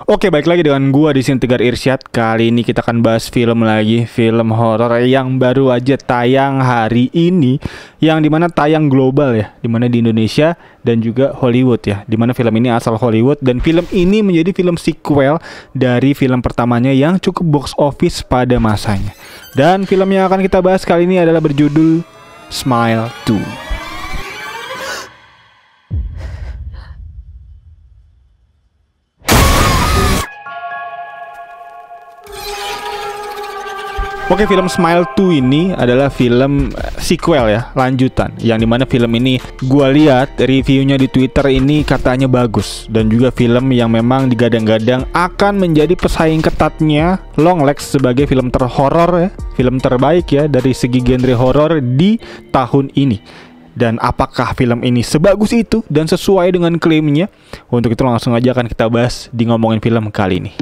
Oke, baik lagi dengan gua di sini Tegar Irsyad. Kali ini kita akan bahas film lagi, film horor yang baru aja tayang hari ini, yang dimana tayang global ya, dimana di Indonesia dan juga Hollywood ya, dimana film ini asal Hollywood dan film ini menjadi film sequel dari film pertamanya yang cukup box office pada masanya. Dan film yang akan kita bahas kali ini adalah berjudul Smile 2. Oke, film Smile 2 ini adalah film sequel ya, lanjutan. Yang dimana film ini gua lihat reviewnya di Twitter ini katanya bagus. Dan juga film yang memang digadang-gadang akan menjadi pesaing ketatnya Longlegs sebagai film terhoror ya, film terbaik ya dari segi genre horor di tahun ini. Dan apakah film ini sebagus itu dan sesuai dengan klaimnya? Untuk itu langsung aja akan kita bahas di ngomongin film kali ini.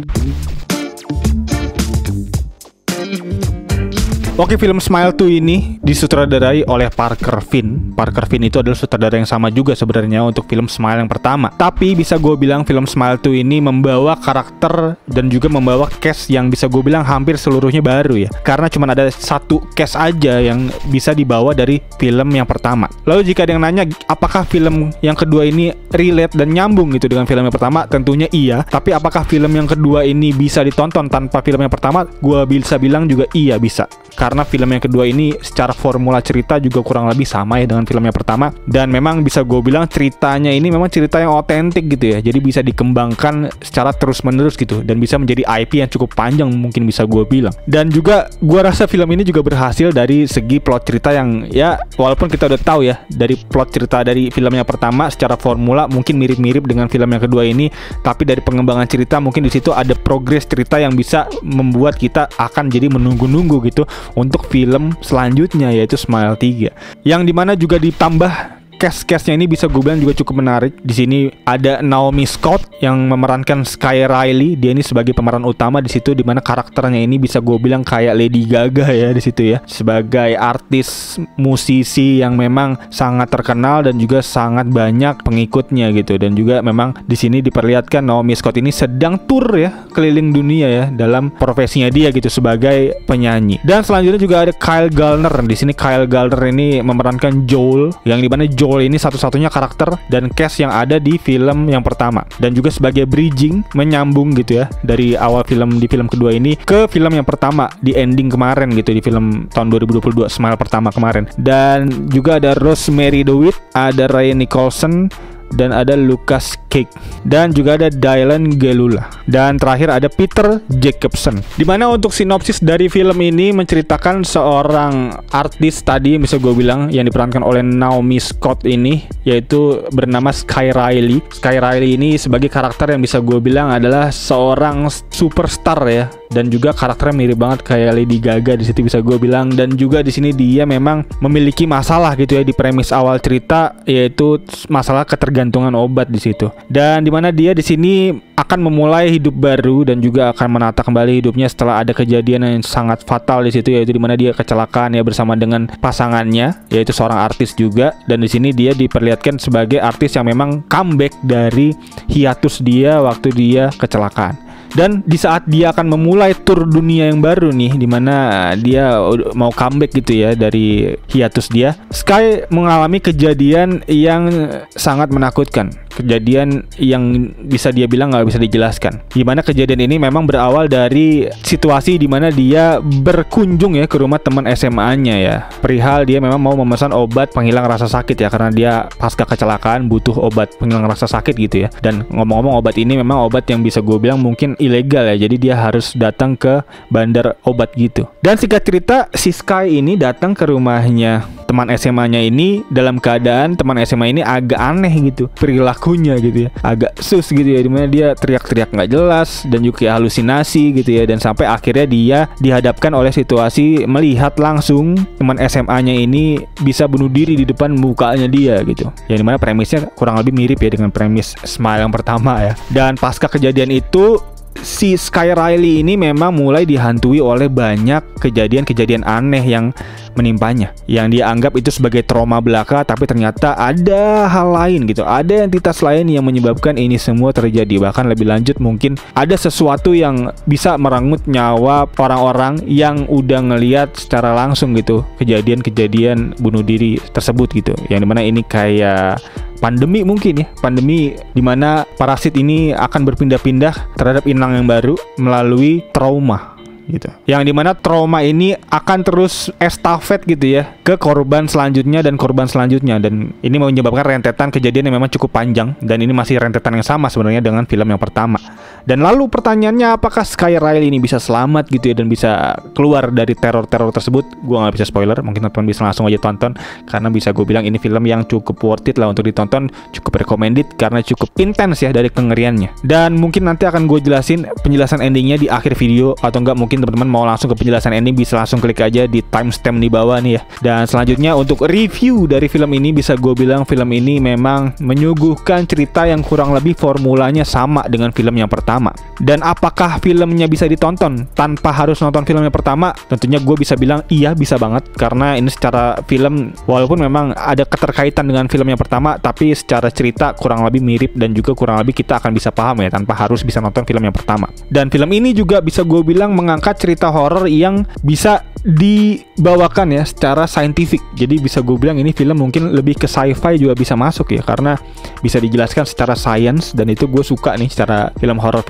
Oke, film Smile 2 ini disutradarai oleh Parker Finn. Parker Finn itu adalah sutradara yang sama juga sebenarnya untuk film Smile yang pertama. Tapi bisa gue bilang film Smile 2 ini membawa karakter dan juga membawa cast yang bisa gue bilang hampir seluruhnya baru ya. Karena cuma ada satu cast aja yang bisa dibawa dari film yang pertama. Lalu jika ada yang nanya apakah film yang kedua ini relate dan nyambung gitu dengan film yang pertama, tentunya iya. Tapi apakah film yang kedua ini bisa ditonton tanpa film yang pertama? Gue bisa bilang juga iya bisa. Karena film yang kedua ini secara formula cerita juga kurang lebih sama ya dengan film yang pertama. Dan memang bisa gue bilang ceritanya ini memang cerita yang otentik gitu ya. Jadi bisa dikembangkan secara terus menerus gitu. Dan bisa menjadi IP yang cukup panjang mungkin bisa gue bilang. Dan juga gue rasa film ini juga berhasil dari segi plot cerita yang ya, walaupun kita udah tahu ya dari plot cerita dari film yang pertama secara formula mungkin mirip-mirip dengan film yang kedua ini. Tapi dari pengembangan cerita mungkin di situ ada progres cerita yang bisa membuat kita akan jadi menunggu-nunggu gitu untuk film selanjutnya yaitu Smile 3. Yang dimana juga ditambah cast-castnya ini bisa gue bilang juga cukup menarik. Di sini ada Naomi Scott yang memerankan Sky Riley. Dia ini sebagai pemeran utama di situ, dimana karakternya ini bisa gue bilang kayak Lady Gaga ya di situ ya, sebagai artis musisi yang memang sangat terkenal dan juga sangat banyak pengikutnya gitu. Dan juga memang di sini diperlihatkan Naomi Scott ini sedang tour ya keliling dunia ya dalam profesinya dia gitu sebagai penyanyi. Dan selanjutnya juga ada Kyle Gallner. Di sini Kyle Gallner ini memerankan Joel, yang dimana Joel ini satu-satunya karakter dan cast yang ada di film yang pertama. Dan juga sebagai bridging menyambung gitu ya dari awal film di film kedua ini ke film yang pertama di ending kemarin gitu di film tahun 2022 Smile pertama kemarin. Dan juga ada Rosemary DeWitt, ada Ryan Nicholson, dan ada Lucas Cage, dan juga ada Dylan Gelula, dan terakhir ada Peter Jacobson. Dimana untuk sinopsis dari film ini menceritakan seorang artis tadi bisa gue bilang yang diperankan oleh Naomi Scott ini, yaitu bernama Sky Riley. Sky Riley ini sebagai karakter yang bisa gue bilang adalah seorang superstar ya, dan juga karakternya mirip banget kayak Lady Gaga di situ bisa gue bilang. Dan juga di sini dia memang memiliki masalah gitu ya di premis awal cerita, yaitu masalah ketergantungan obat di situ. Dan dimana dia di sini akan memulai hidup baru dan juga akan menata kembali hidupnya setelah ada kejadian yang sangat fatal di situ, yaitu dimana dia kecelakaan ya bersama dengan pasangannya, yaitu seorang artis juga. Dan di sini dia diperlihatkan sebagai artis yang memang comeback dari hiatus dia waktu dia kecelakaan. Dan di saat dia akan memulai tur dunia yang baru nih, dimana dia mau comeback gitu ya dari hiatus dia, Sky mengalami kejadian yang sangat menakutkan. Kejadian yang bisa dia bilang gak bisa dijelaskan. Dimana kejadian ini memang berawal dari situasi dimana dia berkunjung ya ke rumah teman SMA-nya ya. Perihal dia memang mau memesan obat penghilang rasa sakit ya, karena dia pasca kecelakaan butuh obat penghilang rasa sakit gitu ya. Dan ngomong-ngomong obat ini memang obat yang bisa gue bilang mungkin ilegal ya, jadi dia harus datang ke bandar obat gitu. Dan singkat cerita, si Sky ini datang ke rumahnya teman SMA-nya ini dalam keadaan teman SMA ini agak aneh gitu perilakunya gitu ya, agak sus gitu ya, dimana dia teriak-teriak nggak jelas dan juga halusinasi gitu ya. Dan sampai akhirnya dia dihadapkan oleh situasi melihat langsung teman SMA-nya ini bisa bunuh diri di depan mukanya dia gitu, yang dimana premisnya kurang lebih mirip ya dengan premis Smile yang pertama ya. Dan pasca kejadian itu si Sky Riley ini memang mulai dihantui oleh banyak kejadian-kejadian aneh yang menimpanya, yang dia anggap itu sebagai trauma belaka, tapi ternyata ada hal lain gitu, ada entitas lain yang menyebabkan ini semua terjadi. Bahkan lebih lanjut, mungkin ada sesuatu yang bisa merenggut nyawa orang-orang yang udah ngelihat secara langsung gitu kejadian-kejadian bunuh diri tersebut gitu, yang dimana ini kayak pandemi mungkin ya, pandemi dimana parasit ini akan berpindah-pindah terhadap inang yang baru melalui trauma gitu, yang dimana trauma ini akan terus estafet gitu ya ke korban selanjutnya dan korban selanjutnya, dan ini menyebabkan rentetan kejadian yang memang cukup panjang, dan ini masih rentetan yang sama sebenarnya dengan film yang pertama. Dan lalu pertanyaannya, apakah Sky Riley ini bisa selamat gitu ya dan bisa keluar dari teror-teror tersebut? Gua nggak bisa spoiler, mungkin teman-teman bisa langsung aja tonton, karena bisa gue bilang ini film yang cukup worth it lah untuk ditonton, cukup recommended karena cukup intens ya dari kengeriannya. Dan mungkin nanti akan gue jelasin penjelasan endingnya di akhir video, atau enggak mungkin teman-teman mau langsung ke penjelasan ending bisa langsung klik aja di timestamp di bawah nih ya. Dan selanjutnya untuk review dari film ini, bisa gue bilang film ini memang menyuguhkan cerita yang kurang lebih formulanya sama dengan film yang pertama. Dan apakah filmnya bisa ditonton tanpa harus nonton film yang pertama? Tentunya gue bisa bilang iya, bisa banget, karena ini secara film walaupun memang ada keterkaitan dengan film yang pertama, tapi secara cerita kurang lebih mirip dan juga kurang lebih kita akan bisa paham ya tanpa harus bisa nonton film yang pertama. Dan film ini juga bisa gue bilang mengangkat cerita horor yang bisa dibawakan ya secara saintifik. Jadi bisa gue bilang ini film mungkin lebih ke sci-fi juga bisa masuk ya, karena bisa dijelaskan secara sains, dan itu gue suka nih secara film horor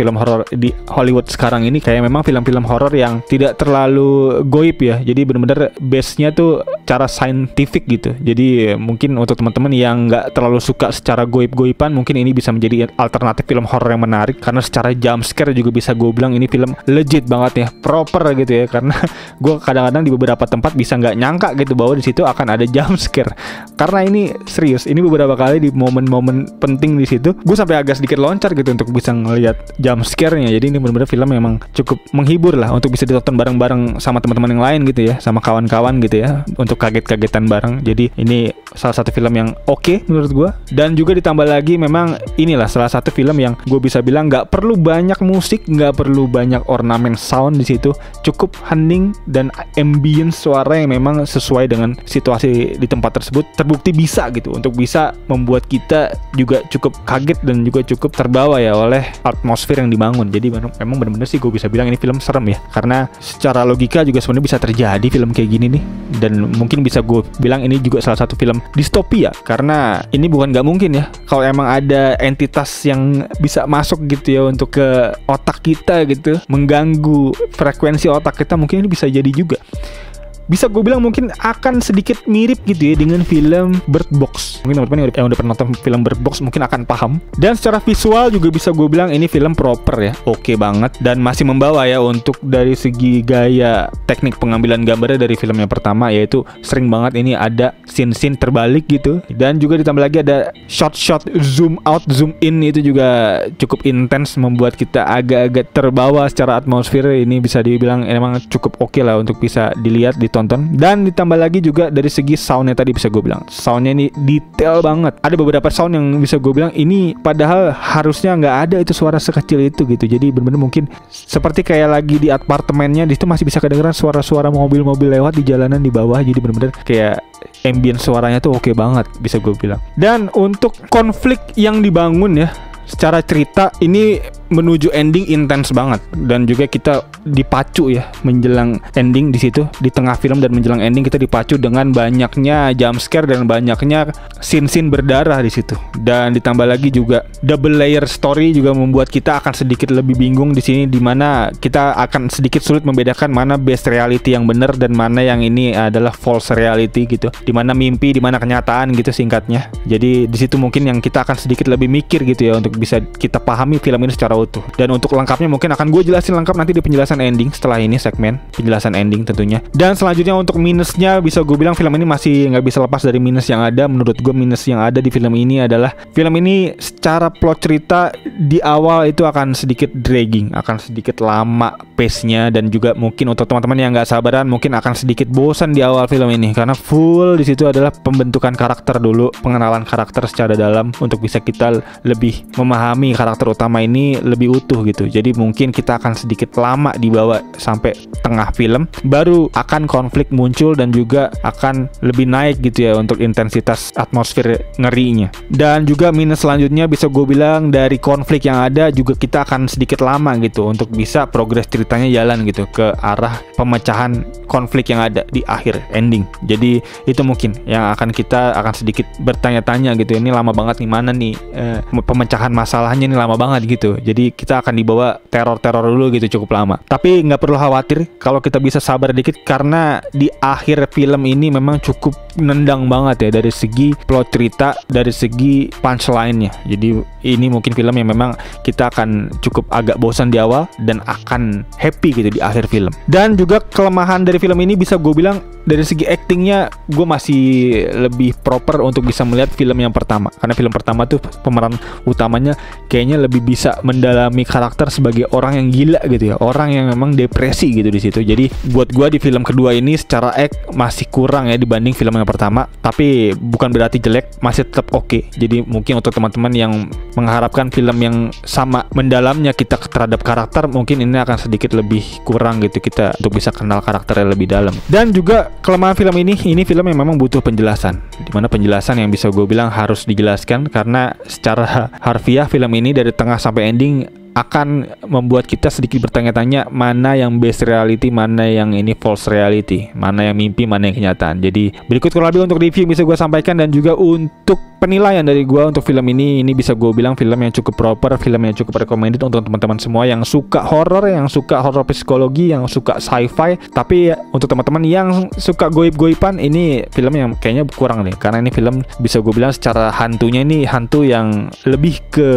di Hollywood sekarang ini, kayak memang film-film horor yang tidak terlalu goib ya. Jadi bener-bener base-nya tuh cara saintifik gitu. Jadi mungkin untuk teman-teman yang nggak terlalu suka secara goib-goiban, mungkin ini bisa menjadi alternatif film horor yang menarik, karena secara jump scare juga bisa gue bilang ini film legit banget ya, proper gitu ya. Karena gue kadang-kadang di beberapa tempat bisa nggak nyangka gitu bahwa di situ akan ada jump scare, karena ini serius. Ini beberapa kali di momen-momen penting di situ gue sampai agak sedikit loncat gitu untuk bisa ngelihat jump scare-nya. Jadi ini benar-benar film memang cukup menghibur lah untuk bisa ditonton bareng-bareng sama teman-teman yang lain gitu ya, sama kawan-kawan gitu ya, untuk kaget-kagetan bareng. Jadi ini salah satu film yang oke menurut gue. Dan juga ditambah lagi memang inilah salah satu film yang gue bisa bilang nggak perlu banyak musik, nggak perlu banyak ornamen sound di situ, cukup hening dan ambience suara yang memang sesuai dengan situasi di tempat tersebut, terbukti bisa gitu untuk bisa membuat kita juga cukup kaget dan juga cukup terbawa ya oleh atmosfer yang dibangun. Jadi memang benar-benar sih gue bisa bilang ini film serem ya, karena secara logika juga sebenarnya bisa terjadi film kayak gini nih. Dan mungkin bisa gue bilang ini juga salah satu film distopia, karena ini bukan nggak mungkin ya kalau emang ada entitas yang bisa masuk gitu ya untuk ke otak kita gitu, mengganggu frekuensi otak kita, mungkin ini bisa jadi juga. Bisa gue bilang mungkin akan sedikit mirip gitu ya dengan film Bird Box. Mungkin teman-teman yang udah pernah nonton film Bird Box mungkin akan paham. Dan secara visual juga bisa gue bilang ini film proper ya, oke banget, dan masih membawa ya untuk dari segi gaya teknik pengambilan gambarnya dari film yang pertama, yaitu sering banget ini ada scene-scene terbalik gitu. Dan juga ditambah lagi ada shot-shot zoom out, zoom in, itu juga cukup intens, membuat kita agak-agak terbawa secara atmosfer. Ini bisa dibilang emang cukup oke lah untuk bisa dilihat, ditonton. Dan ditambah lagi juga dari segi soundnya tadi bisa gue bilang soundnya ini detail banget. Ada beberapa sound yang bisa gue bilang ini padahal harusnya nggak ada itu suara sekecil itu gitu. Jadi benar-benar mungkin seperti kayak lagi di apartemennya, di situ masih bisa kedengeran suara-suara mobil-mobil lewat di jalanan di bawah. Jadi benar-benar kayak ambient suaranya tuh oke banget bisa gue bilang. Dan untuk konflik yang dibangun ya secara cerita ini menuju ending intens banget, dan juga kita dipacu ya menjelang ending di situ, di tengah film dan menjelang ending kita dipacu dengan banyaknya jump scare dan banyaknya scene-scene berdarah di situ. Dan ditambah lagi juga double layer story juga membuat kita akan sedikit lebih bingung di sini, dimana kita akan sedikit sulit membedakan mana best reality yang benar dan mana yang ini adalah false reality gitu, dimana mimpi, dimana kenyataan gitu singkatnya. Jadi di situ mungkin yang kita akan sedikit lebih mikir gitu ya untuk bisa kita pahami film ini secara utuh. Dan untuk lengkapnya mungkin akan gue jelasin lengkap nanti di penjelasan ending, setelah ini segmen penjelasan ending tentunya. Dan selanjutnya untuk minusnya bisa gue bilang film ini masih nggak bisa lepas dari minus yang ada. Menurut gue minus yang ada di film ini adalah film ini secara plot cerita di awal itu akan sedikit dragging, akan sedikit lama pace-nya, dan juga mungkin untuk teman-teman yang nggak sabaran mungkin akan sedikit bosan di awal film ini, karena full di situ adalah pembentukan karakter dulu, pengenalan karakter secara dalam untuk bisa kita lebih memahami karakter utama ini lebih utuh gitu. Jadi mungkin kita akan sedikit lama dibawa sampai tengah film, baru akan konflik muncul dan juga akan lebih naik gitu ya untuk intensitas atmosfer ngerinya. Dan juga minus selanjutnya bisa gue bilang dari konflik yang ada juga kita akan sedikit lama gitu untuk bisa progres ceritanya jalan gitu ke arah pemecahan konflik yang ada di akhir ending. Jadi itu mungkin yang kita akan sedikit bertanya-tanya gitu, ini lama banget nih, mana nih pemecahan masalahnya ini lama banget gitu. Jadi kita akan dibawa teror-teror dulu gitu cukup lama. Tapi nggak perlu khawatir kalau kita bisa sabar dikit, karena di akhir film ini memang cukup nendang banget ya dari segi plot cerita, dari segi punchline-nya. Jadi ini mungkin film yang memang kita akan cukup agak bosan di awal dan akan happy gitu di akhir film. Dan juga kelemahan dari film ini bisa gue bilang dari segi actingnya gue masih lebih proper untuk bisa melihat film yang pertama, karena film pertama tuh pemeran utamanya kayaknya lebih bisa mendalami karakter sebagai orang yang gila gitu ya, orang yang memang depresi gitu di situ. Jadi buat gue di film kedua ini secara act masih kurang ya dibanding film yang pertama, tapi bukan berarti jelek, masih tetap oke. Jadi mungkin untuk teman-teman yang mengharapkan film yang sama mendalamnya kita terhadap karakter, mungkin ini akan sedikit lebih kurang gitu kita untuk bisa kenal karakternya lebih dalam. Dan juga kelemahan film ini film yang memang butuh penjelasan, dimana penjelasan yang bisa gue bilang harus dijelaskan, karena secara harfiah film ini dari tengah sampai ending akan membuat kita sedikit bertanya-tanya mana yang base reality, mana yang ini false reality, mana yang mimpi, mana yang kenyataan. Jadi berikut kurang lebih untuk review yang bisa gue sampaikan, dan juga untuk penilaian dari gue untuk film ini bisa gue bilang film yang cukup proper, film yang cukup recommended untuk teman-teman semua yang suka horror, yang suka horror psikologi, yang suka sci-fi. Tapi ya, untuk teman-teman yang suka goib-goiban, ini film yang kayaknya kurang nih, karena ini film bisa gue bilang secara hantunya ini hantu yang lebih ke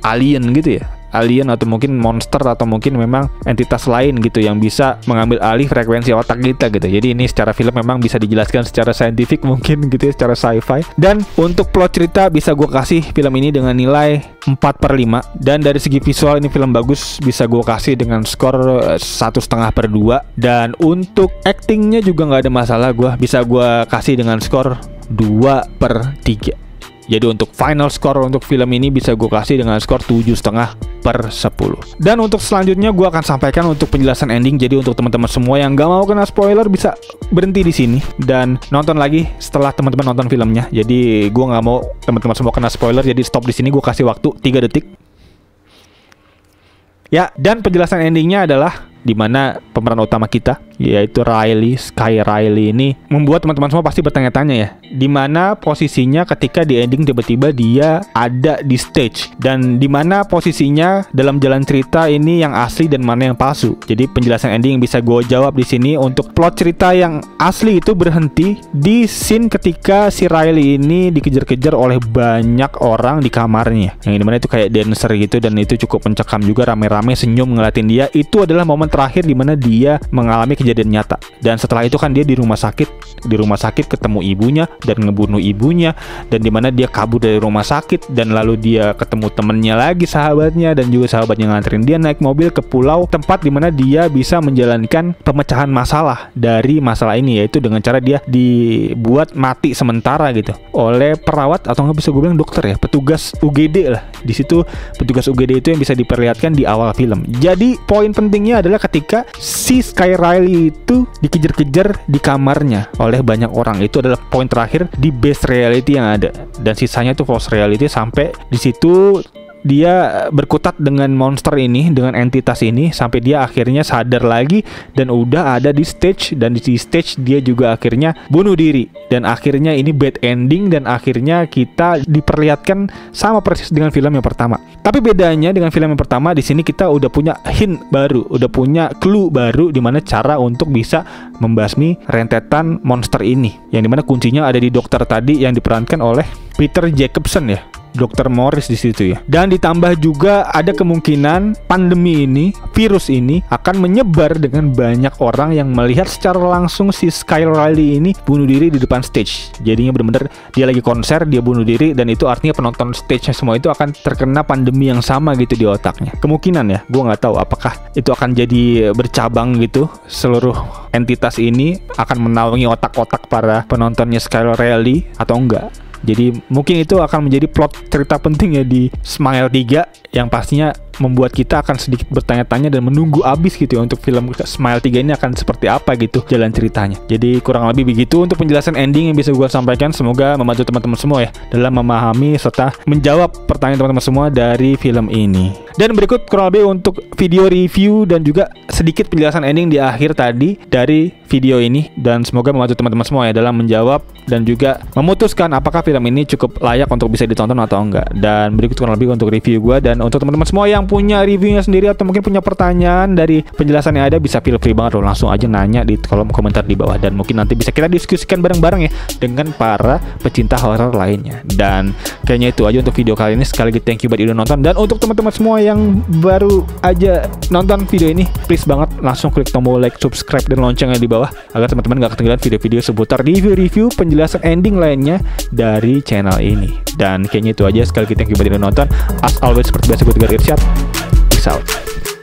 alien gitu ya, alien atau mungkin monster atau mungkin memang entitas lain gitu yang bisa mengambil alih frekuensi otak kita gitu. Jadi ini secara film memang bisa dijelaskan secara saintifik mungkin gitu ya, secara sci-fi. Dan untuk plot cerita bisa gue kasih film ini dengan nilai 4/5, dan dari segi visual ini film bagus, bisa gue kasih dengan skor 1,5/2. Dan untuk actingnya juga nggak ada masalah, bisa gue kasih dengan skor 2/3. Jadi untuk final score untuk film ini bisa gue kasih dengan skor 7,5/10. Dan untuk selanjutnya gue akan sampaikan untuk penjelasan ending. Jadi untuk teman-teman semua yang gak mau kena spoiler bisa berhenti di sini dan nonton lagi setelah teman-teman nonton filmnya. Jadi gue gak mau teman-teman semua kena spoiler. Jadi stop di sini, gue kasih waktu 3 detik. Ya, dan penjelasan endingnya adalah dimana pemeran utama kita yaitu Sky Riley ini membuat teman-teman semua pasti bertanya-tanya ya, dimana posisinya ketika di ending tiba-tiba dia ada di stage, dan dimana posisinya dalam jalan cerita ini yang asli dan mana yang palsu. Jadi penjelasan ending yang bisa gue jawab di sini untuk plot cerita yang asli itu berhenti di scene ketika si Riley ini dikejar-kejar oleh banyak orang di kamarnya, yang dimana itu kayak dancer gitu, dan itu cukup mencekam juga, rame-rame senyum ngeliatin dia. Itu adalah momen terakhir dimana dia mengalami kejadian nyata. Dan setelah itu kan dia di rumah sakit ketemu ibunya dan ngebunuh ibunya, dan dimana dia kabur dari rumah sakit, dan lalu dia ketemu temennya lagi, sahabatnya, dan juga sahabatnya nganterin dia naik mobil ke pulau tempat dimana dia bisa menjalankan pemecahan masalah dari masalah ini, yaitu dengan cara dia dibuat mati sementara gitu oleh perawat atau nggak bisa gue bilang dokter ya, petugas UGD lah. Di situ petugas UGD itu yang bisa diperlihatkan di awal film. Jadi poin pentingnya adalah ketika si Sky Riley itu dikejar-kejar di kamarnya oleh banyak orang, itu adalah poin terakhir di base reality yang ada, dan sisanya itu false reality. Sampai di situ dia berkutat dengan monster ini, dengan entitas ini, sampai dia akhirnya sadar lagi dan udah ada di stage, dan di stage dia juga akhirnya bunuh diri, dan akhirnya ini bad ending, dan akhirnya kita diperlihatkan sama persis dengan film yang pertama. Tapi bedanya dengan film yang pertama, di sini kita udah punya hint baru, udah punya clue baru dimana cara untuk bisa membasmi rentetan monster ini, yang dimana kuncinya ada di dokter tadi yang diperankan oleh Peter Jacobson ya, Dr. Morris di situ ya. Dan ditambah juga ada kemungkinan pandemi ini, virus ini akan menyebar dengan banyak orang yang melihat secara langsung si Sky Riley ini bunuh diri di depan stage. Jadinya benar-benar dia lagi konser, dia bunuh diri, dan itu artinya penonton stage-nya semua itu akan terkena pandemi yang sama gitu di otaknya. Kemungkinan ya, gue nggak tahu apakah itu akan jadi bercabang gitu, seluruh entitas ini akan menaungi otak-otak para penontonnya Sky Riley atau enggak. Jadi mungkin itu akan menjadi plot cerita penting ya di Smile 3, yang pastinya membuat kita akan sedikit bertanya-tanya dan menunggu abis gitu ya untuk film Smile 3 ini akan seperti apa gitu jalan ceritanya. Jadi kurang lebih begitu untuk penjelasan ending yang bisa gue sampaikan. Semoga membantu teman-teman semua ya dalam memahami serta menjawab pertanyaan teman-teman semua dari film ini. Dan berikut kurang lebih untuk video review dan juga sedikit penjelasan ending di akhir tadi dari video ini, dan semoga membantu teman-teman semua ya dalam menjawab dan juga memutuskan apakah film ini cukup layak untuk bisa ditonton atau enggak. Dan berikut kurang lebih untuk review gue. Dan untuk teman-teman semua yang punya reviewnya sendiri atau mungkin punya pertanyaan dari penjelasan yang ada, bisa feel free banget loh, langsung aja nanya di kolom komentar di bawah, dan mungkin nanti bisa kita diskusikan bareng-bareng ya dengan para pecinta horor lainnya. Dan kayaknya itu aja untuk video kali ini. Sekali lagi thank you buat udah nonton, dan untuk teman-teman semua yang baru aja nonton video ini, please banget langsung klik tombol like, subscribe, dan loncengnya di bawah agar teman-teman gak ketinggalan video-video seputar review-review penjelasan ending lainnya dari channel ini. Dan kayaknya itu aja. Sekali lagi thank you buat udah nonton. As always, seperti biasa gue Tegar Irsyad. Peace out.